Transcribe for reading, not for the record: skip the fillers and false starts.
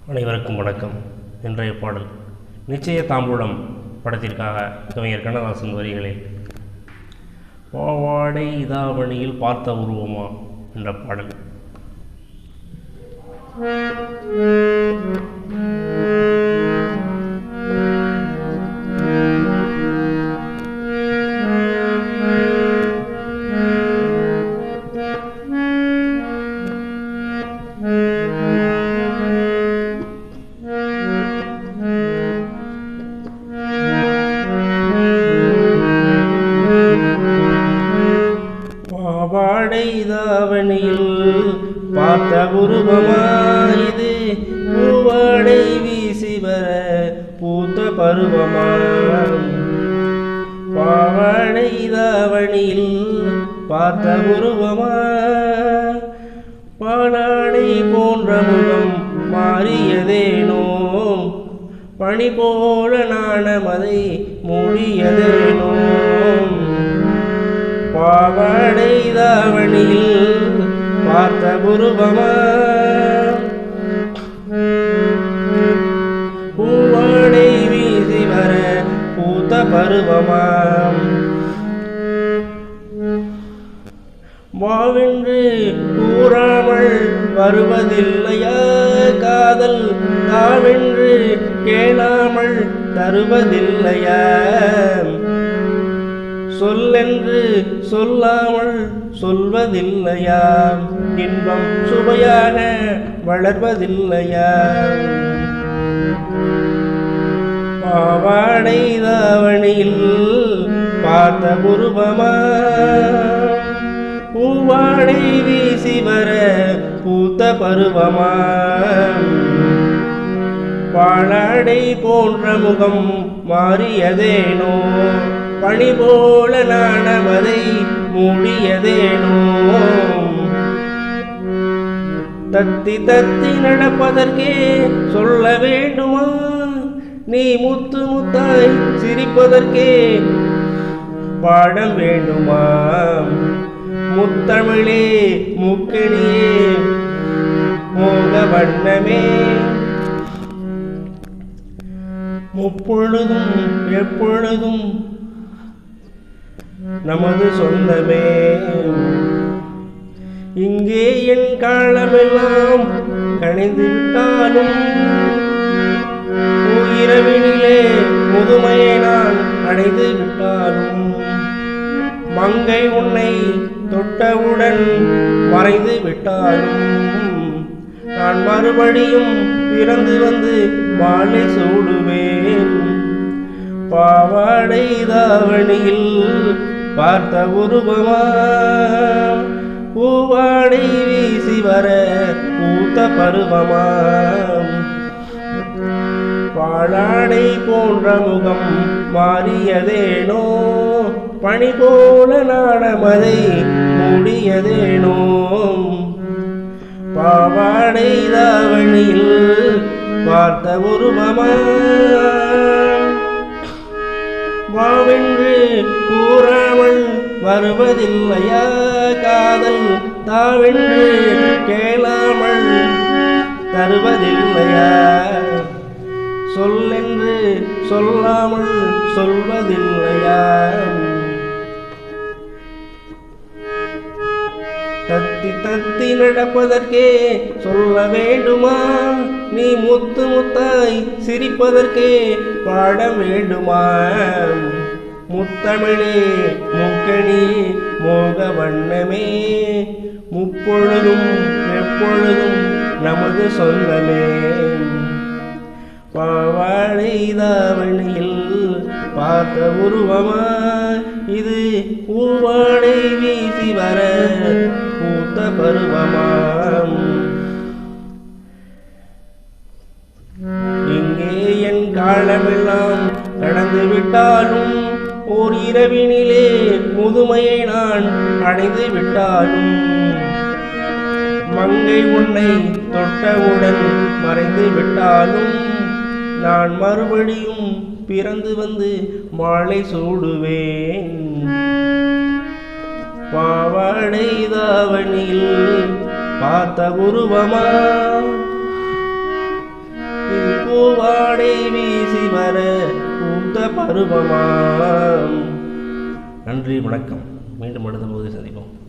அனைவருக்கும் வணக்கம். இன்றைய பாடல் நிச்சய தாம்பூலம் படத்திற்காக கவிஞர் கண்ணதாசன் வரிகளில் பாவாடை இதாவணியில் பார்த்த உருவமா என்ற பாடல். பாவாடை தாவணியில் பார்த்த உருவமாயிது, பூவாடை வீசி வர பூத்த பருவமா. பாவாடை தாவணியில் பார்த்த உருவமா, பாலாடை போன்ற முகம் மாறியதேனோ, பனி போல நாணமதை மூடியதேனோ. பாவாடை தாவணியில் பார்த்த உருவமா, பூவாடை வீசி வர பூத்த பருவமா. வாவென்று கூறாமல் வருவதில்லையா காதல், தாவென்று கேளாமல் தருவதில்லையா. சொல்லென்று சொல்லாமல் சொல்வதில்லையா, இன்பம் சுவையாக வளர்வதில்லையா. பாவாடை தாவணியில் பார்த்த உருவமா, பூவாடை வீசி வர பூத்த பருவமா. பாலாடை போன்ற முகம் மாறியதேனோ, பனி போல நாணமதை மூடியதேனோ. தத்தி தத்தி நடப்பதற்கே சொல்ல வேண்டுமா, நீ முத்து முத்தாய் சிரிப்பதற்கே பாடம் வேண்டுமா. முத்தமிழே முக்கணியே மோக வண்ணமே, முப்பொழுதும் எப்பொழுதும் நமது சொந்தமே. இங்கே என் காலமெல்லாம் கணிந்து விட்டாலும், இரவினிலே முதுமையை நான் அடைந்து விட்டாலும், மங்கை உன்னை தொட்டவுடன் மறைந்து விட்டாலும், நான் மறுபடியும் பிறந்து வந்து மாலை சூடுவேன். பாவாடை தாவணியில் பார்த்த உருவமா, பூவாடை வீசி வர பூத்த பருவமா. பாலாடை போன்ற முகம் மாறியதேனோ, பனி போல நாணமதை மூடியதேனோ. பாவாடை தாவணியில் பார்த்த உருவமா, வாவென்று கூறாமல் வருவதில்லையா காதல், தாவென்று கேளாமல் தருவதில்லையா. சொல்லென்று சொல்லாமல் சொல்வதில்லையா. தத்தி தத்தி நடப்பதற்கே சொல்ல வேண்டுமா, நீ முத்து முத்தாய் சிரிப்பதற்கே பாட வேண்டுமா. முத்தமிழே முக்கணி மோக வண்ணமே, முப்பொழுதும் எப்பொழுதும் நமது சொந்தமே. பாவாடை தாவணியில் பார்த்த உருவமா, இது பூவாடை வீசி வர பூத்த பருவமா. இங்கே என் காலமெல்லாம் கடந்து விட்டாலும், ஓர் இரவினிலே முதுமையை நான் அடைந்து விட்டாலும், மங்கை உன்னை தொட்டவுடன் மறைந்து விட்டாலும், நான் மறுபடியும் பிறந்து வந்து மாலை சூடுவேன். பாவாடை தாவணியில் பார்த்த உருவமா, வர பூத்த பருவமாம். நன்றி, வணக்கம். மீண்டும் அடுத்த போது சந்திப்போம்.